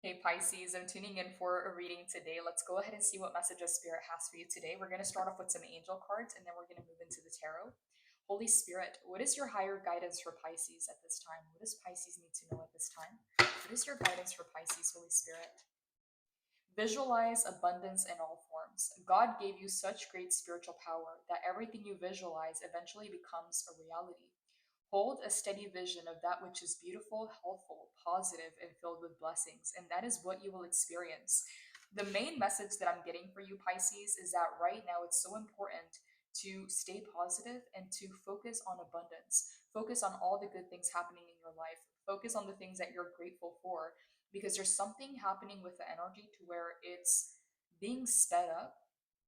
Hey Pisces, I'm tuning in for a reading today. Let's go ahead and see what messages Spirit has for you today. We're going to start off with some angel cards and then we're going to move into the tarot. Holy Spirit, what is your higher guidance for Pisces at this time? What does Pisces need to know at this time? What is your guidance for Pisces, Holy Spirit? Visualize abundance in all forms. God gave you such great spiritual power that everything you visualize eventually becomes a reality. Hold a steady vision of that which is beautiful, helpful, positive, and filled with blessings, and that is what you will experience. The main message that I'm getting for you, Pisces, is that right now it's so important to stay positive and to focus on abundance. Focus on all the good things happening in your life. Focus on the things that you're grateful for because there's something happening with the energy to where it's being sped up.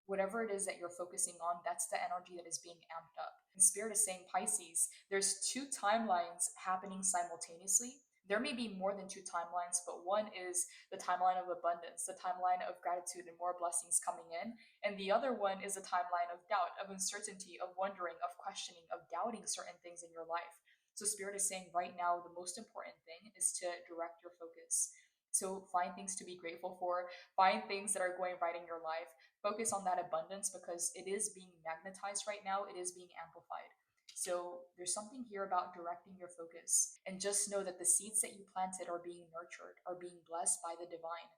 Whatever it is that you're focusing on, that's the energy that is being amped up. And Spirit is saying, Pisces, there's two timelines happening simultaneously. There may be more than two timelines, but one is the timeline of abundance, the timeline of gratitude and more blessings coming in. And the other one is a timeline of doubt, of uncertainty, of wondering, of questioning, of doubting certain things in your life. So, Spirit is saying right now, the most important thing is to direct your focus. So, find things to be grateful for, find things that are going right in your life, focus on that abundance because it is being magnetized right now, it is being amplified. So there's something here about directing your focus. And just know that the seeds that you planted are being nurtured, are being blessed by the divine.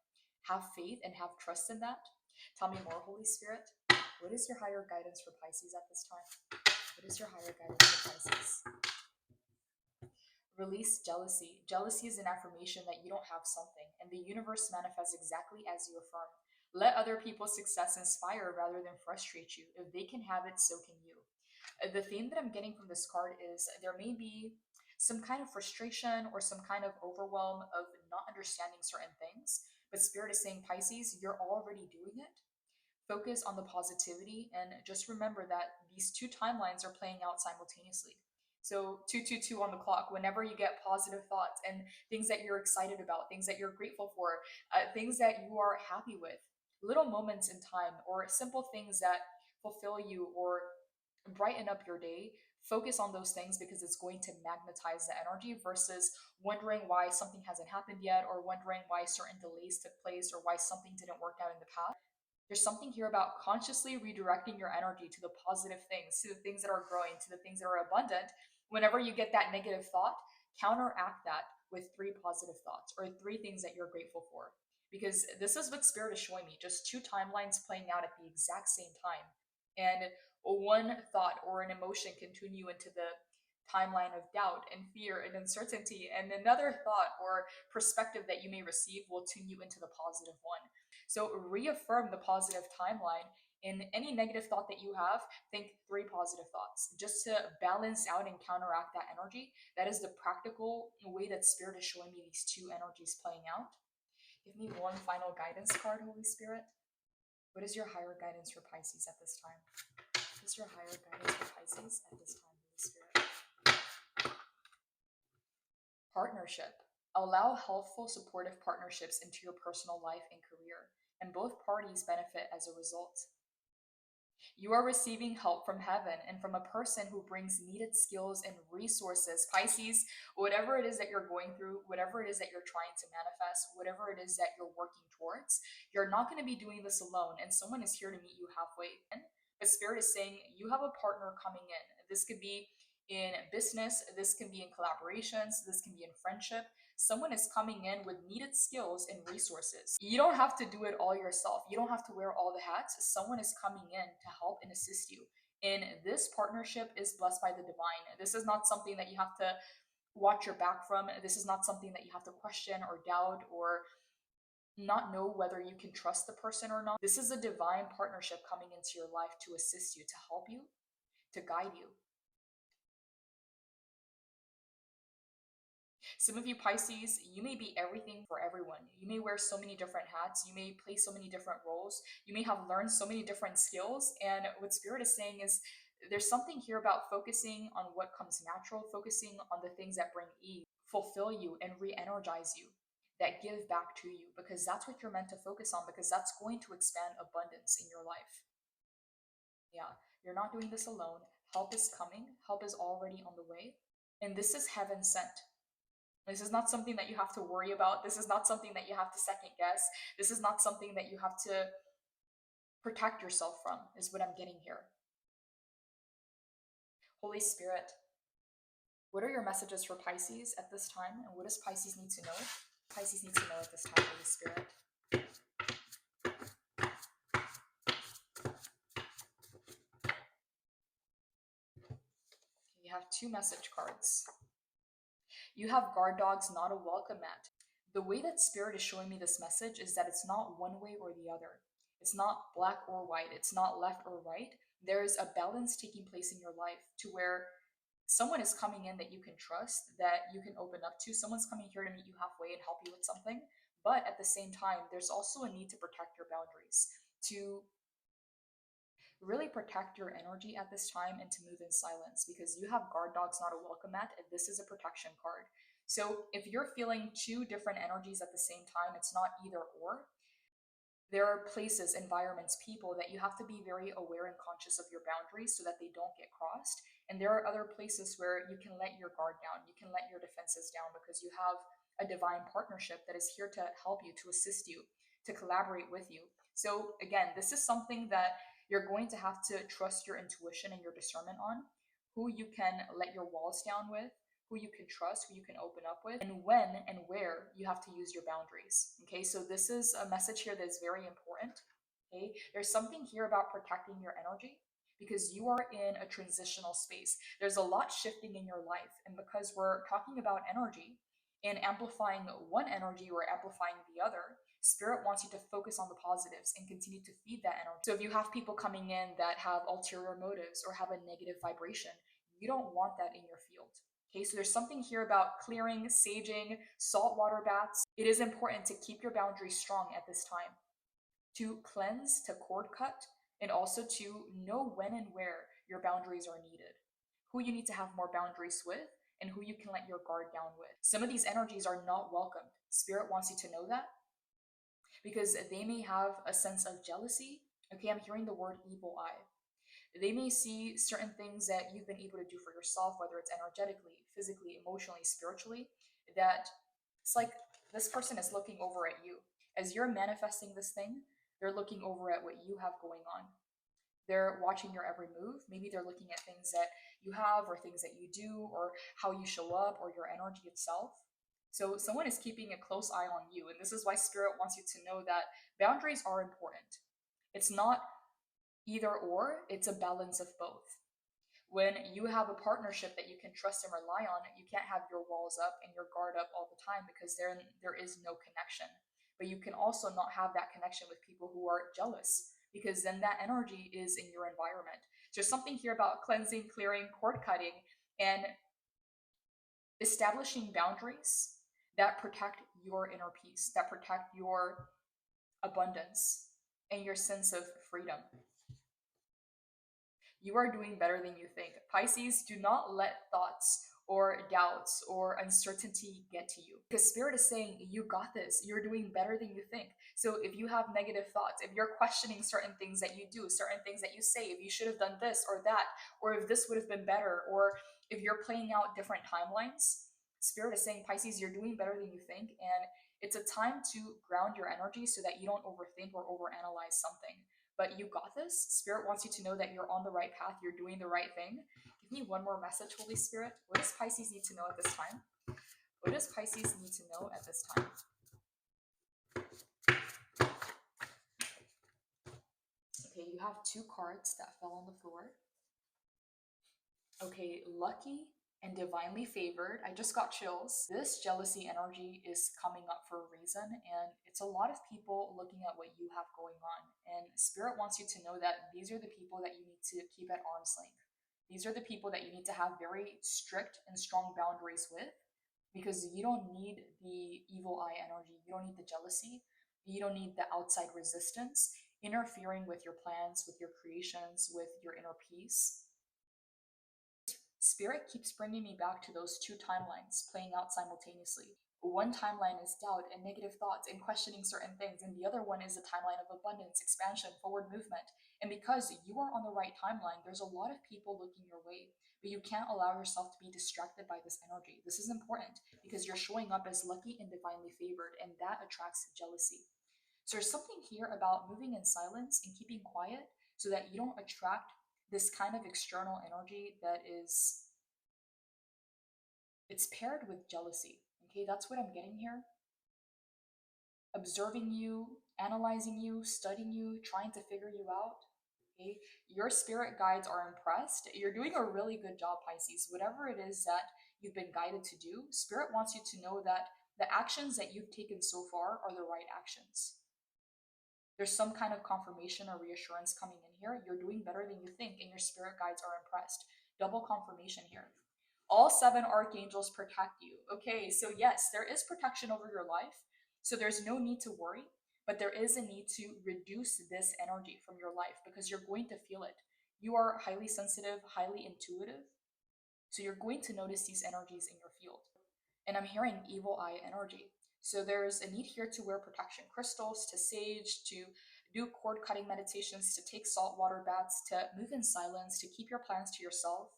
Have faith and have trust in that. Tell me more, Holy Spirit. What is your higher guidance for Pisces at this time? What is your higher guidance for Pisces? Release jealousy. Jealousy is an affirmation that you don't have something, and the universe manifests exactly as you affirm. Let other people's success inspire rather than frustrate you. If they can have it, so can you. The theme that I'm getting from this card is there may be some kind of frustration or some kind of overwhelm of not understanding certain things, but Spirit is saying, Pisces, you're already doing it. Focus on the positivity and just remember that these two timelines are playing out simultaneously. So 222 on the clock, whenever you get positive thoughts and things that you're excited about, things that you're grateful for, things that you are happy with, little moments in time or simple things that fulfill you or brighten up your day, focus on those things because it's going to magnetize the energy versus wondering why something hasn't happened yet or wondering why certain delays took place or why something didn't work out in the past. There's something here about consciously redirecting your energy to the positive things, to the things that are growing, to the things that are abundant. Whenever you get that negative thought, counteract that with three positive thoughts or three things that you're grateful for. Because this is what Spirit is showing me, just two timelines playing out at the exact same time. And one thought or an emotion can tune you into the timeline of doubt and fear and uncertainty, and another thought or perspective that you may receive will tune you into the positive one. So reaffirm the positive timeline. In any negative thought that you have, think three positive thoughts just to balance out and counteract that energy. That is the practical way that Spirit is showing me these two energies playing out. Give me one final guidance card, Holy Spirit. What is your higher guidance for Pisces at this time? What is your higher guidance for Pisces at this time, Holy Spirit? Partnership. Allow healthful, supportive partnerships into your personal life and career, and both parties benefit as a result. You are receiving help from heaven and from a person who brings needed skills and resources. Pisces, whatever it is that you're going through, whatever it is that you're trying to manifest, whatever it is that you're working towards, you're not going to be doing this alone, and someone is here to meet you halfway. But Spirit is saying you have a partner coming in. This could be in business, this can be in collaborations, this can be in friendship. Someone is coming in with needed skills and resources. You don't have to do it all yourself. You don't have to wear all the hats. Someone is coming in to help and assist you. And this partnership is blessed by the divine. This is not something that you have to watch your back from. This is not something that you have to question or doubt or not know whether you can trust the person or not. This is a divine partnership coming into your life to assist you, to help you, to guide you. Some of you Pisces, you may be everything for everyone. You may wear so many different hats. You may play so many different roles. You may have learned so many different skills. And what Spirit is saying is there's something here about focusing on what comes natural, focusing on the things that bring ease, fulfill you, and re energize you, that give back to you, because that's what you're meant to focus on, because that's going to expand abundance in your life. Yeah, you're not doing this alone. Help is coming, help is already on the way. And this is heaven sent. This is not something that you have to worry about. This is not something that you have to second guess. This is not something that you have to protect yourself from, is what I'm getting here. Holy Spirit, what are your messages for Pisces at this time? And what does Pisces need to know? Pisces needs to know at this time, Holy Spirit. You have two message cards. You have guard dogs, not a welcome mat. The way that Spirit is showing me this message is that it's not one way or the other. It's not black or white. It's not left or right. There's a balance taking place in your life to where someone is coming in that you can trust, that you can open up to. Someone's coming here to meet you halfway and help you with something. But at the same time, there's also a need to protect your boundaries, to really protect your energy at this time and to move in silence, because you have guard dogs, not a welcome mat, and this is a protection card. So if you're feeling two different energies at the same time, it's not either or. There are places, environments, people that you have to be very aware and conscious of your boundaries so that they don't get crossed. And there are other places where you can let your guard down, you can let your defenses down, because you have a divine partnership that is here to help you, to assist you, to collaborate with you. So again, this is something that you're going to have to trust your intuition and your discernment on, who you can let your walls down with, who you can trust, who you can open up with, and when and where you have to use your boundaries. Okay, so this is a message here that is very important. Okay, there's something here about protecting your energy because you are in a transitional space. There's a lot shifting in your life, and because we're talking about energy and amplifying one energy or amplifying the other, Spirit wants you to focus on the positives and continue to feed that energy. So if you have people coming in that have ulterior motives or have a negative vibration, you don't want that in your field. Okay, so there's something here about clearing, saging, saltwater baths. It is important to keep your boundaries strong at this time, to cleanse, to cord cut, and also to know when and where your boundaries are needed, who you need to have more boundaries with, and who you can let your guard down with. Some of these energies are not welcomed. Spirit wants you to know that because they may have a sense of jealousy. Okay, I'm hearing the word evil eye. They may see certain things that you've been able to do for yourself, whether it's energetically, physically, emotionally, spiritually, that it's like this person is looking over at you. As you're manifesting this thing, they're looking over at what you have going on. They're watching your every move. Maybe they're looking at things that you have or things that you do or how you show up or your energy itself. So someone is keeping a close eye on you. And this is why Spirit wants you to know that boundaries are important. It's not either or, it's a balance of both. When you have a partnership that you can trust and rely on, you can't have your walls up and your guard up all the time because there is no connection. But you can also not have that connection with people who are jealous, because then that energy is in your environment. So there's something here about cleansing, clearing, cord cutting, and establishing boundaries that protect your inner peace, that protect your abundance and your sense of freedom. You are doing better than you think. Pisces, do not let thoughts or doubts or uncertainty get to you. Because Spirit is saying, you got this. You're doing better than you think. So if you have negative thoughts, if you're questioning certain things that you do, certain things that you say, if you should have done this or that, or if this would have been better, or if you're playing out different timelines, Spirit is saying, Pisces, you're doing better than you think. And it's a time to ground your energy so that you don't overthink or overanalyze something. But you got this. Spirit wants you to know that you're on the right path, you're doing the right thing. Give me one more message, Holy Spirit. What does Pisces need to know at this time? What does Pisces need to know at this time? Okay, you have two cards that fell on the floor. Okay, lucky and divinely favored. I just got chills. This jealousy energy is coming up for a reason, and it's a lot of people looking at what you have going on. And Spirit wants you to know that these are the people that you need to keep at arm's length. These are the people that you need to have very strict and strong boundaries with, because you don't need the evil eye energy. You don't need the jealousy. You don't need the outside resistance interfering with your plans, with your creations, with your inner peace. Spirit keeps bringing me back to those two timelines playing out simultaneously. One timeline is doubt and negative thoughts and questioning certain things, and the other one is a timeline of abundance, expansion, forward movement. And because you are on the right timeline, there's a lot of people looking your way, but you can't allow yourself to be distracted by this energy. This is important because you're showing up as lucky and divinely favored, and that attracts jealousy. So there's something here about moving in silence and keeping quiet so that you don't attract this kind of external energy that is, it's paired with jealousy. Okay, that's what I'm getting here. Observing you, analyzing you, studying you, trying to figure you out. Okay, your spirit guides are impressed. You're doing a really good job, Pisces. Whatever it is that you've been guided to do, spirit wants you to know that the actions that you've taken so far are the right actions. There's some kind of confirmation or reassurance coming in here. You're doing better than you think, and your spirit guides are impressed. Double confirmation here. All seven archangels protect you. Okay, so yes, there is protection over your life. So there's no need to worry, but there is a need to reduce this energy from your life because you're going to feel it. You are highly sensitive, highly intuitive. So you're going to notice these energies in your field. And I'm hearing evil eye energy. So there's a need here to wear protection crystals, to sage, to do cord cutting meditations, to take saltwater baths, to move in silence, to keep your plans to yourself,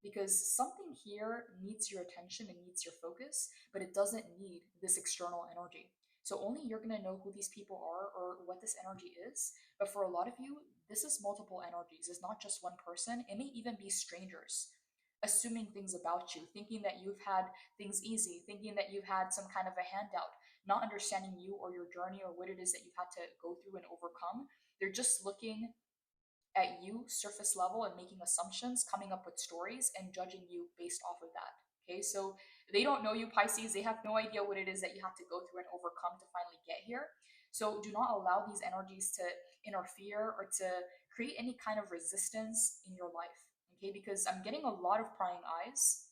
because something here needs your attention and needs your focus, but it doesn't need this external energy. So only you're going to know who these people are or what this energy is. But for a lot of you, this is multiple energies. It's not just one person. It may even be strangers assuming things about you, thinking that you've had things easy, thinking that you've had some kind of a handout, not understanding you or your journey or what it is that you've had to go through and overcome. They're just looking at you surface level and making assumptions, coming up with stories and judging you based off of that. Okay, so they don't know you, Pisces. They have no idea what it is that you have to go through and overcome to finally get here. So do not allow these energies to interfere or to create any kind of resistance in your life. Okay, because I'm getting a lot of prying eyes.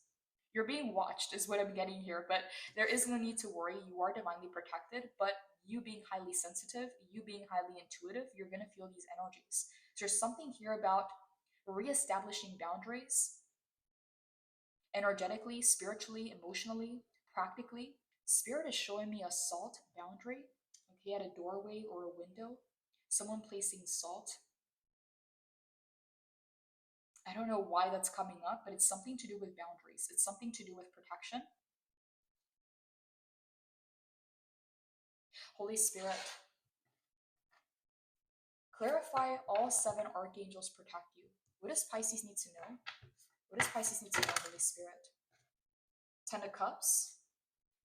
You're being watched, is what I'm getting here, but there is no need to worry. You are divinely protected, but you being highly sensitive, you being highly intuitive, you're going to feel these energies. So there's something here about reestablishing boundaries energetically, spiritually, emotionally, practically. Spirit is showing me a salt boundary, okay, at a doorway or a window. Someone placing salt. I don't know why that's coming up, but it's something to do with boundaries. It's something to do with protection. Holy Spirit, clarify all seven archangels protect you. What does Pisces need to know? What does Pisces need to know, Holy Spirit? Ten of Cups.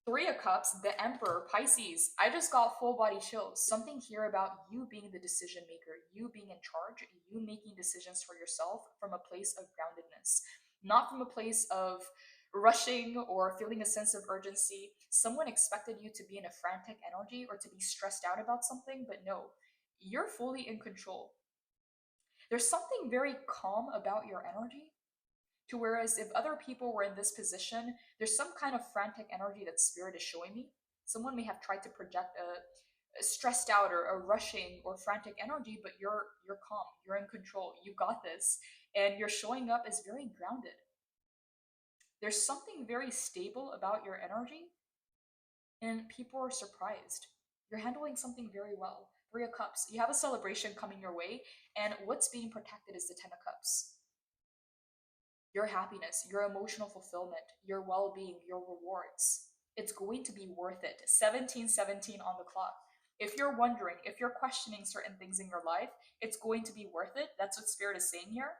Three of Cups, the Emperor, Pisces. I just got full body chills. Something here about you being the decision maker, you being in charge, you making decisions for yourself from a place of groundedness, not from a place of rushing or feeling a sense of urgency. Someone expected you to be in a frantic energy or to be stressed out about something, but no, you're fully in control. There's something very calm about your energy. To whereas if other people were in this position, there's some kind of frantic energy that spirit is showing me. Someone may have tried to project a stressed out or a rushing or frantic energy, but you're calm, you're in control, you got this, and you're showing up as very grounded. There's something very stable about your energy, and people are surprised. You're handling something very well. Three of Cups. You have a celebration coming your way, and what's being protected is the Ten of Cups. Your happiness, your emotional fulfillment, your well being, your rewards. It's going to be worth it. 1717 on the clock. If you're wondering, if you're questioning certain things in your life, it's going to be worth it. That's what Spirit is saying here.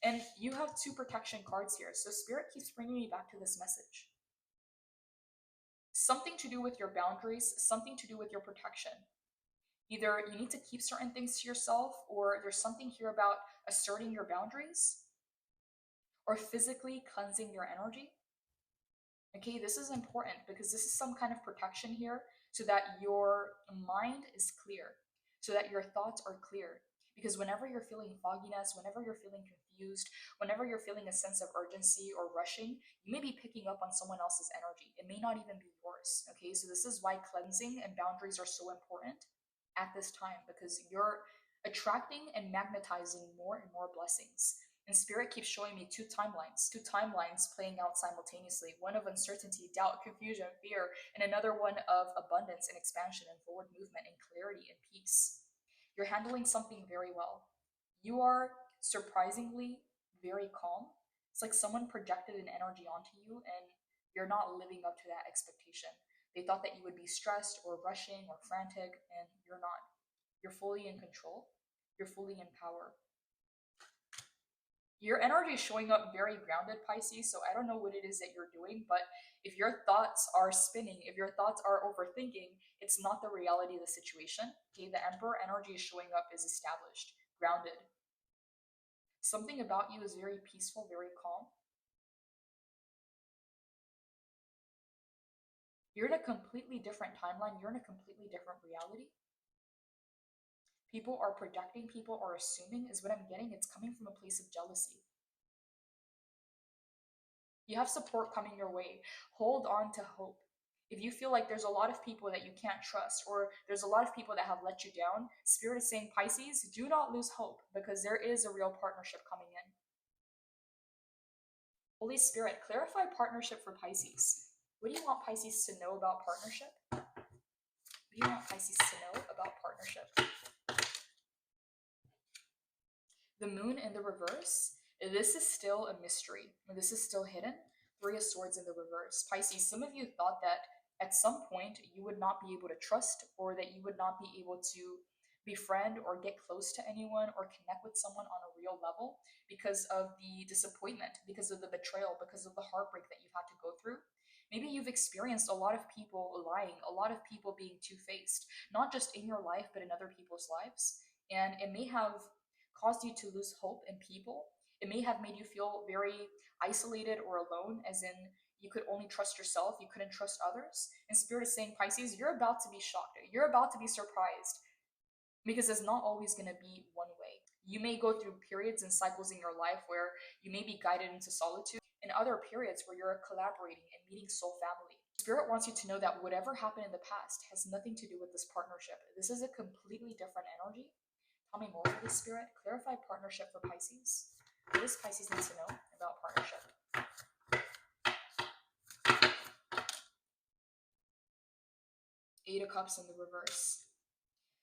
And you have two protection cards here. So Spirit keeps bringing me back to this message. Something to do with your boundaries, something to do with your protection. Either you need to keep certain things to yourself, or there's something here about asserting your boundaries, or physically cleansing your energy. Okay, this is important because this is some kind of protection here so that your mind is clear, so that your thoughts are clear. Because whenever you're feeling fogginess, whenever you're feeling confused, whenever you're feeling a sense of urgency or rushing, you may be picking up on someone else's energy. It may not even be yours. Okay, so this is why cleansing and boundaries are so important at this time because you're attracting and magnetizing more and more blessings. And Spirit keeps showing me two timelines playing out simultaneously, one of uncertainty, doubt, confusion, fear, and another one of abundance and expansion and forward movement and clarity and peace. You're handling something very well. You are surprisingly very calm. It's like someone projected an energy onto you and you're not living up to that expectation. They thought that you would be stressed or rushing or frantic, and you're not. You're fully in control. You're fully in power. Your energy is showing up very grounded, Pisces. So I don't know what it is that you're doing, but if your thoughts are spinning, if your thoughts are overthinking, it's not the reality of the situation. Okay, the Emperor energy is showing up is established, grounded. Something about you is very peaceful, very calm. You're in a completely different timeline. You're in a completely different reality. People are projecting, people are assuming, is what I'm getting. It's coming from a place of jealousy. You have support coming your way. Hold on to hope. If you feel like there's a lot of people that you can't trust, or there's a lot of people that have let you down, Spirit is saying, Pisces, do not lose hope, because there is a real partnership coming in. Holy Spirit, clarify partnership for Pisces. What do you want Pisces to know about partnership? What do you want Pisces to know about partnership? The moon in the reverse, this is still a mystery. This is still hidden. Three of Swords in the reverse. Pisces, some of you thought that at some point you would not be able to trust, or that you would not be able to befriend or get close to anyone or connect with someone on a real level because of the disappointment, because of the betrayal, because of the heartbreak that you've had to go through. Maybe you've experienced a lot of people lying, a lot of people being two-faced, not just in your life, but in other people's lives. And it may have caused you to lose hope in people. It may have made you feel very isolated or alone, as in you could only trust yourself, you couldn't trust others. And Spirit is saying, Pisces, you're about to be shocked. You're about to be surprised, because it's not always going to be one way. You may go through periods and cycles in your life where you may be guided into solitude, and other periods where you're collaborating and meeting soul family. Spirit wants you to know that whatever happened in the past has nothing to do with this partnership. This is a completely different energy. Tell me more for this, Spirit. Clarify partnership for Pisces. What does Pisces need to know about partnership? Eight of Cups in the reverse.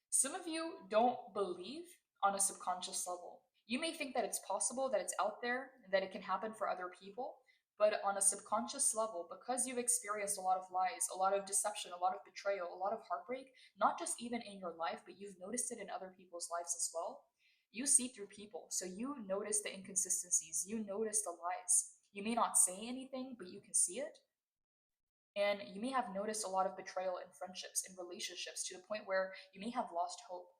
Some of you don't believe on a subconscious level. You may think that it's possible, that it's out there, that it can happen for other people, but on a subconscious level, because you've experienced a lot of lies, a lot of deception, a lot of betrayal, a lot of heartbreak, not just even in your life, but you've noticed it in other people's lives as well. You see through people, so you notice the inconsistencies, you notice the lies. You may not say anything, but you can see it. And you may have noticed a lot of betrayal in friendships, in relationships, to the point where you may have lost hope.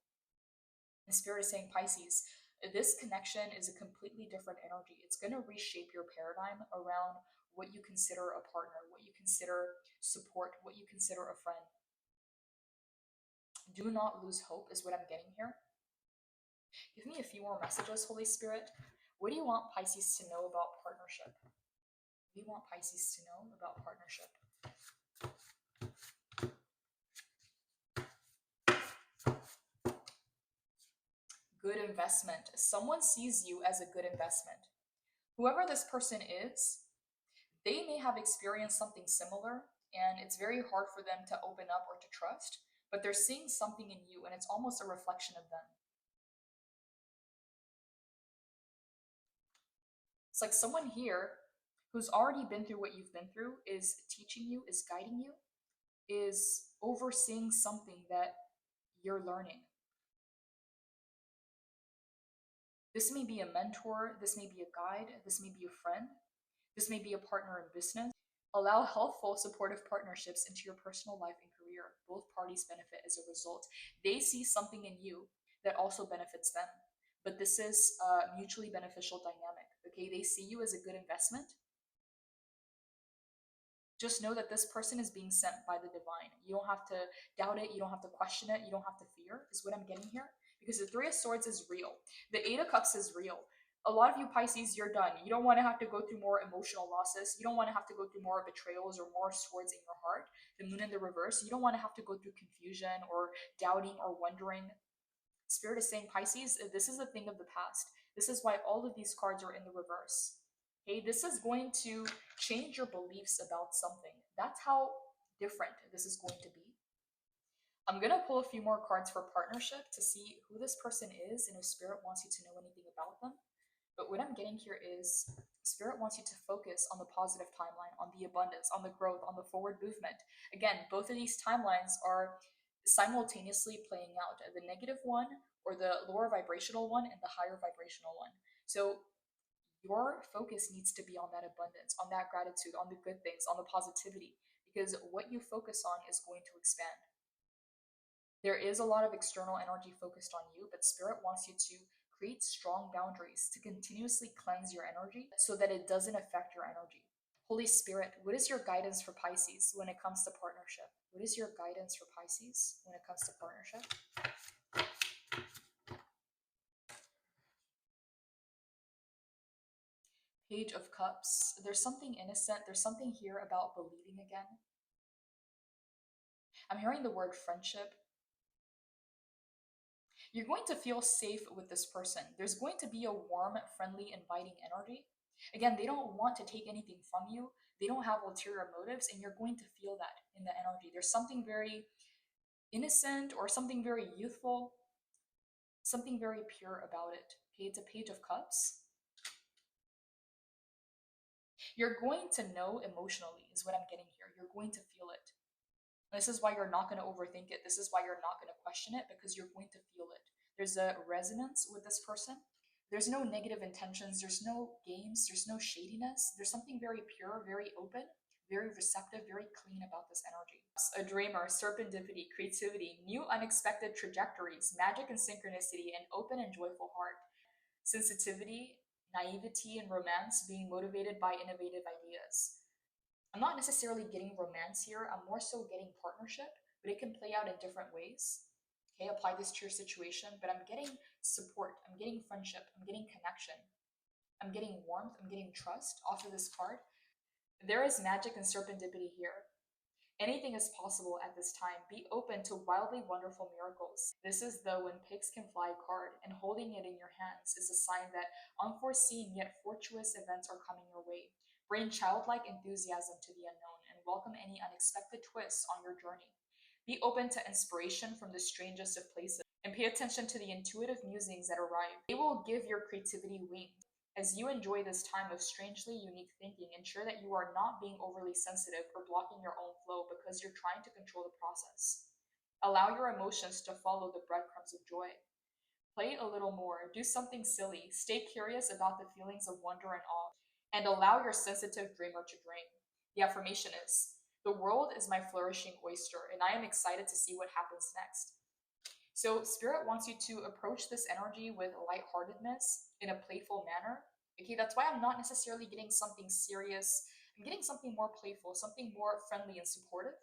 And Spirit is saying, Pisces, this connection is a completely different energy. It's going to reshape your paradigm around what you consider a partner, what you consider support, what you consider a friend. Do not lose hope, is what I'm getting here. Give me a few more messages, Holy Spirit. What do you want Pisces to know about partnership? What do you want Pisces to know about partnership? Good investment. Someone sees you as a good investment. Whoever this person is, they may have experienced something similar, and it's very hard for them to open up or to trust, but they're seeing something in you, and it's almost a reflection of them. It's like someone here who's already been through what you've been through is teaching you, is guiding you, is overseeing something that you're learning. This may be a mentor, this may be a guide, this may be a friend, this may be a partner in business. Allow healthful, supportive partnerships into your personal life and career. Both parties benefit as a result. They see something in you that also benefits them. But this is a mutually beneficial dynamic. Okay, they see you as a good investment. Just know that this person is being sent by the divine. You don't have to doubt it. You don't have to question it. You don't have to fear, is what I'm getting here. Because the Three of Swords is real. The Eight of Cups is real. A lot of you Pisces, you're done. You don't want to have to go through more emotional losses. You don't want to have to go through more betrayals or more swords in your heart. The Moon in the reverse. You don't want to have to go through confusion or doubting or wondering. Spirit is saying, Pisces, this is a thing of the past. This is why all of these cards are in the reverse. Okay, this is going to change your beliefs about something. That's how different this is going to be. I'm going to pull a few more cards for partnership to see who this person is and if Spirit wants you to know anything about them. But what I'm getting here is Spirit wants you to focus on the positive timeline, on the abundance, on the growth, on the forward movement. Again, both of these timelines are simultaneously playing out, the negative one or the lower vibrational one and the higher vibrational one. So your focus needs to be on that abundance, on that gratitude, on the good things, on the positivity, because what you focus on is going to expand. There is a lot of external energy focused on you, but Spirit wants you to create strong boundaries to continuously cleanse your energy so that it doesn't affect your energy. Holy Spirit, what is your guidance for Pisces when it comes to partnership? What is your guidance for Pisces when it comes to partnership? Page of Cups. There's something innocent. There's something here about believing again. I'm hearing the word friendship. You're going to feel safe with this person. There's going to be a warm, friendly, inviting energy. Again, they don't want to take anything from you. They don't have ulterior motives, and you're going to feel that in the energy. There's something very innocent or something very youthful, something very pure about it. Okay, it's a Page of Cups. You're going to know emotionally, is what I'm getting here. You're going to feel it. This is why you're not going to overthink it. This is why you're not going to question it, because you're going to feel it. There's a resonance with this person. There's no negative intentions. There's no games. There's no shadiness. There's something very pure, very open, very receptive, very clean about this energy. A dreamer, serendipity, creativity, new unexpected trajectories, magic and synchronicity, an open and joyful heart, sensitivity, naivety, and romance, being motivated by innovative ideas. I'm not necessarily getting romance here. I'm more so getting partnership, but it can play out in different ways. Okay, apply this to your situation, but I'm getting support. I'm getting friendship. I'm getting connection. I'm getting warmth. I'm getting trust off of this card. There is magic and serendipity here. Anything is possible at this time. Be open to wildly wonderful miracles. This is the When Pigs Can Fly card, and holding it in your hands is a sign that unforeseen yet fortuitous events are coming your way. Bring childlike enthusiasm to the unknown and welcome any unexpected twists on your journey. Be open to inspiration from the strangest of places and pay attention to the intuitive musings that arrive. They will give your creativity wings. As you enjoy this time of strangely unique thinking, ensure that you are not being overly sensitive or blocking your own flow because you're trying to control the process. Allow your emotions to follow the breadcrumbs of joy. Play a little more, do something silly, stay curious about the feelings of wonder and awe, and allow your sensitive dreamer to dream. The affirmation is, the world is my flourishing oyster, and I am excited to see what happens next. So Spirit wants you to approach this energy with lightheartedness in a playful manner. Okay, that's why I'm not necessarily getting something serious. I'm getting something more playful, something more friendly and supportive.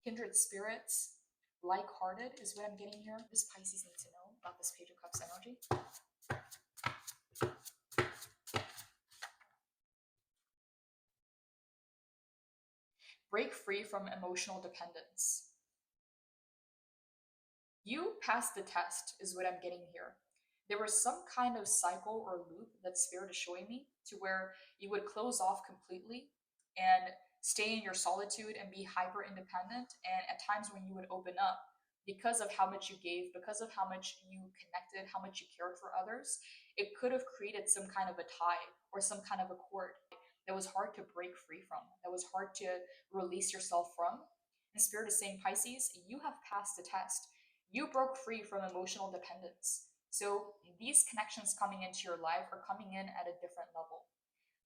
Kindred spirits, like-hearted is what I'm getting here. What does Pisces need to know about this Page of Cups energy? Break free from emotional dependence. You passed the test, is what I'm getting here. There was some kind of cycle or loop that Spirit is showing me to where you would close off completely and stay in your solitude and be hyper independent. And at times when you would open up, because of how much you gave, because of how much you connected, how much you cared for others, it could have created some kind of a tie or some kind of a cord that was hard to break free from, that was hard to release yourself from. And Spirit is saying, Pisces, you have passed the test. You broke free from emotional dependence. So these connections coming into your life are coming in at a different level.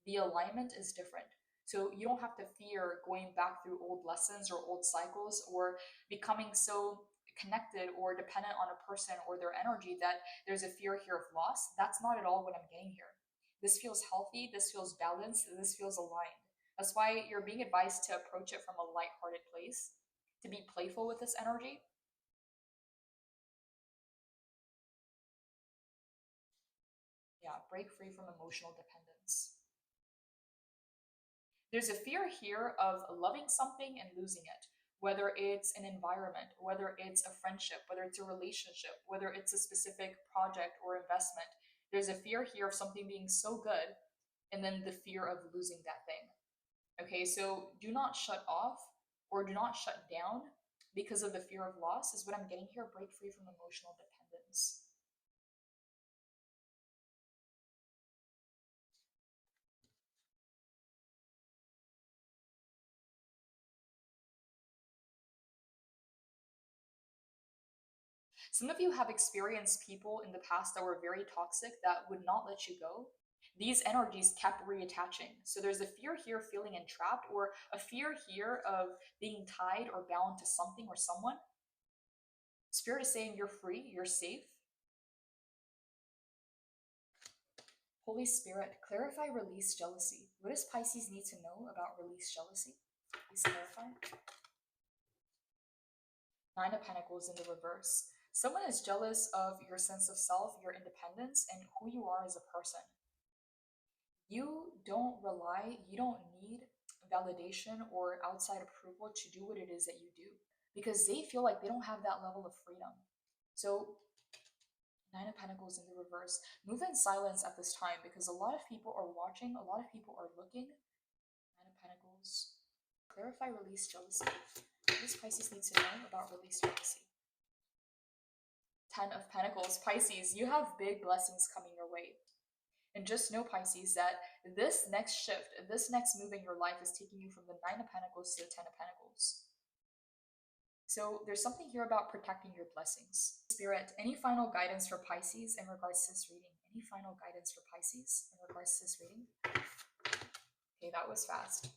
The alignment is different. So you don't have to fear going back through old lessons or old cycles or becoming so connected or dependent on a person or their energy that there's a fear here of loss. That's not at all what I'm getting here. This feels healthy. This feels balanced. This feels aligned. That's why you're being advised to approach it from a lighthearted place, to be playful with this energy. Yeah, break free from emotional dependence. There's a fear here of loving something and losing it, whether it's an environment, whether it's a friendship, whether it's a relationship, whether it's a specific project or investment. There's a fear here of something being so good, and then the fear of losing that thing. Okay, so do not shut off or do not shut down because of the fear of loss, is what I'm getting here. Break free from emotional dependence. Some of you have experienced people in the past that were very toxic that would not let you go. These energies kept reattaching. So there's a fear here of feeling entrapped, or a fear here of being tied or bound to something or someone. Spirit is saying you're free, you're safe. Holy Spirit, clarify release jealousy. What does Pisces need to know about release jealousy? Please clarify. Nine of Pentacles in the reverse. Someone is jealous of your sense of self, your independence, and who you are as a person. You don't need validation or outside approval to do what it is that you do, because they feel like they don't have that level of freedom. So, Nine of Pentacles in the reverse. Move in silence at this time because a lot of people are watching, a lot of people are looking. Nine of Pentacles. Clarify release jealousy. What does Pisces need to know about release jealousy? Ten of Pentacles. Pisces, you have big blessings coming your way. And just know, Pisces, that this next shift, this next move in your life is taking you from the Nine of Pentacles to the Ten of Pentacles. So there's something here about protecting your blessings. Spirit, any final guidance for Pisces in regards to this reading? Any final guidance for Pisces in regards to this reading? Okay, that was fast.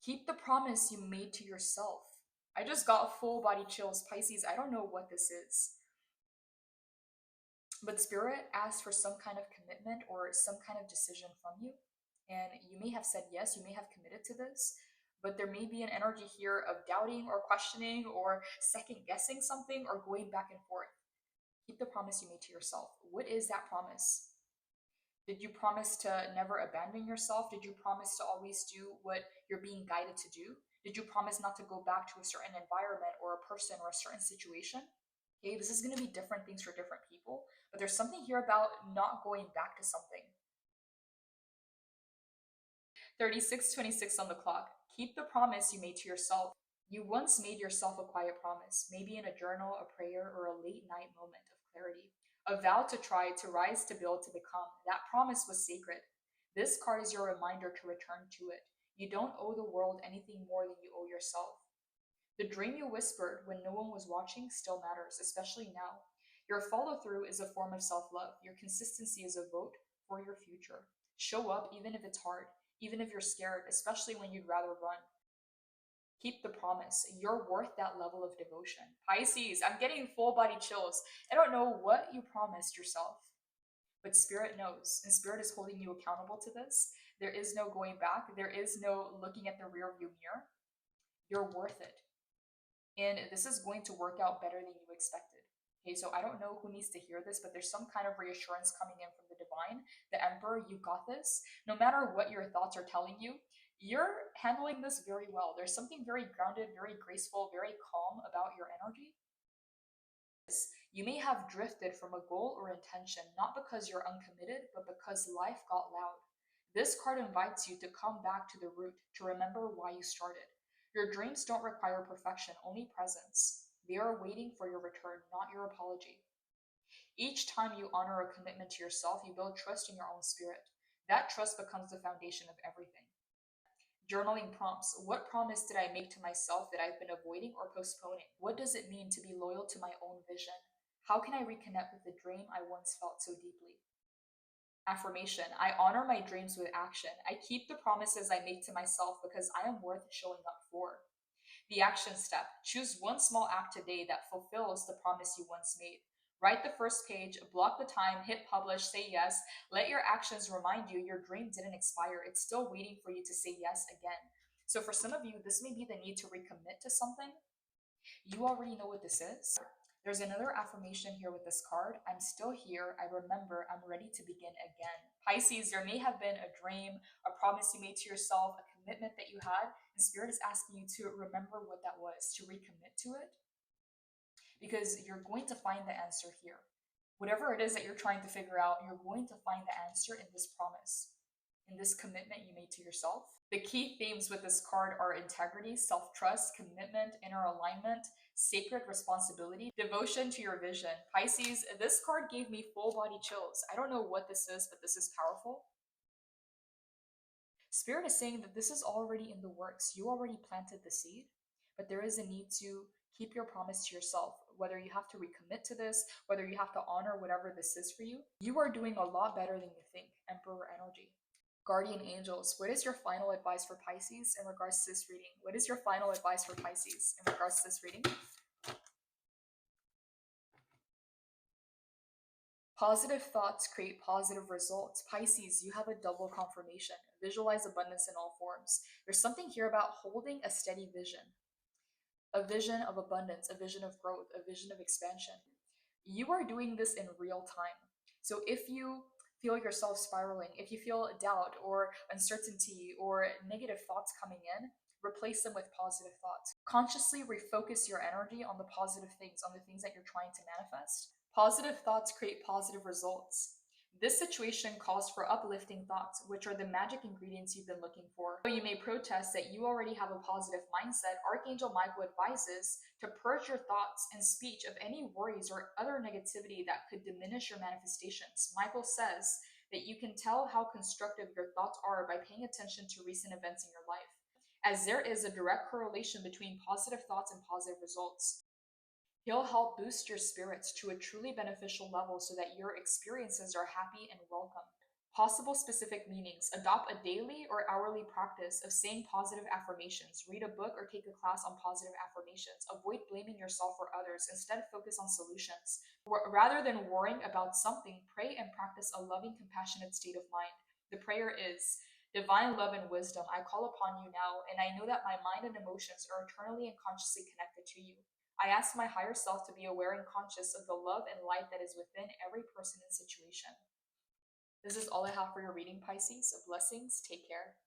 Keep the promise you made to yourself. I just got full body chills. Pisces, I don't know what this is. But Spirit asks for some kind of commitment or some kind of decision from you. And you may have said yes, you may have committed to this, but there may be an energy here of doubting or questioning or second guessing something or going back and forth. Keep the promise you made to yourself. What is that promise? Did you promise to never abandon yourself? Did you promise to always do what you're being guided to do? Did you promise not to go back to a certain environment or a person or a certain situation? Okay, this is going to be different things for different people, but there's something here about not going back to something. 36:26 on the clock. Keep the promise you made to yourself. You once made yourself a quiet promise, maybe in a journal, a prayer, or a late night moment of clarity. A vow to try, to rise, to build, to become. That promise was sacred. This card is your reminder to return to it. You don't owe the world anything more than you owe yourself. The dream you whispered when no one was watching still matters, especially now. Your follow through is a form of self love. Your consistency is a vote for your future. Show up even if it's hard, even if you're scared, especially when you'd rather run. Keep the promise. You're worth that level of devotion. Pisces, I'm getting full body chills. I don't know what you promised yourself, but Spirit knows, and Spirit is holding you accountable to this. There is no going back, there is no looking at the rear view mirror. You're worth it. And this is going to work out better than you expected. Okay, so I don't know who needs to hear this, but there's some kind of reassurance coming in from the divine, the Emperor. You got this. No matter what your thoughts are telling you, you're handling this very well. There's something very grounded, very graceful, very calm about your energy. You may have drifted from a goal or intention, not because you're uncommitted, but because life got loud. This card invites you to come back to the root, to remember why you started. Your dreams don't require perfection, only presence. They are waiting for your return, not your apology. Each time you honor a commitment to yourself, you build trust in your own spirit. That trust becomes the foundation of everything. Journaling prompts. What promise did I make to myself that I've been avoiding or postponing? What does it mean to be loyal to my own vision? How can I reconnect with the dream I once felt so deeply? Affirmation. I honor my dreams with action. I keep the promises I make to myself because I am worth showing up for. The action step. Choose one small act today that fulfills the promise you once made. Write the first page, block the time, hit publish, say yes. Let your actions remind you your dream didn't expire. It's still waiting for you to say yes again. So for some of you, this may be the need to recommit to something. You already know what this is. There's another affirmation here with this card. I'm still here. I remember. I'm ready to begin again. Pisces, there may have been a dream, a promise you made to yourself, a commitment that you had, and Spirit is asking you to remember what that was, to recommit to it, because you're going to find the answer here. Whatever it is that you're trying to figure out, you're going to find the answer in this promise, in this commitment you made to yourself. The key themes with this card are integrity, self-trust, commitment, inner alignment, sacred responsibility, devotion to your vision. Pisces, this card gave me full body chills. I don't know what this is, but this is powerful. Spirit is saying that this is already in the works. You already planted the seed, but there is a need to keep your promise to yourself. Whether you have to recommit to this, whether you have to honor whatever this is for you, you are doing a lot better than you think. Emperor energy. Guardian angels, what is your final advice for Pisces in regards to this reading? What is your final advice for Pisces in regards to this reading? Positive thoughts create positive results. Pisces, you have a double confirmation. Visualize abundance in all forms. There's something here about holding a steady vision, a vision of abundance, a vision of growth, a vision of expansion. You are doing this in real time. So if you feel yourself spiraling, if you feel doubt or uncertainty or negative thoughts coming in, replace them with positive thoughts. Consciously refocus your energy on the positive things, on the things that you're trying to manifest. Positive thoughts create positive results. This situation calls for uplifting thoughts, which are the magic ingredients you've been looking for. Though you may protest that you already have a positive mindset, Archangel Michael advises to purge your thoughts and speech of any worries or other negativity that could diminish your manifestations. Michael says that you can tell how constructive your thoughts are by paying attention to recent events in your life, as there is a direct correlation between positive thoughts and positive results. He'll help boost your spirits to a truly beneficial level so that your experiences are happy and welcome. Possible specific meanings. Adopt a daily or hourly practice of saying positive affirmations. Read a book or take a class on positive affirmations. Avoid blaming yourself or others. Instead, focus on solutions. Rather than worrying about something, pray and practice a loving, compassionate state of mind. The prayer is, Divine love and wisdom, I call upon you now, and I know that my mind and emotions are eternally and consciously connected to you. I ask my higher self to be aware and conscious of the love and light that is within every person and situation. This is all I have for your reading, Pisces. Blessings. Take care.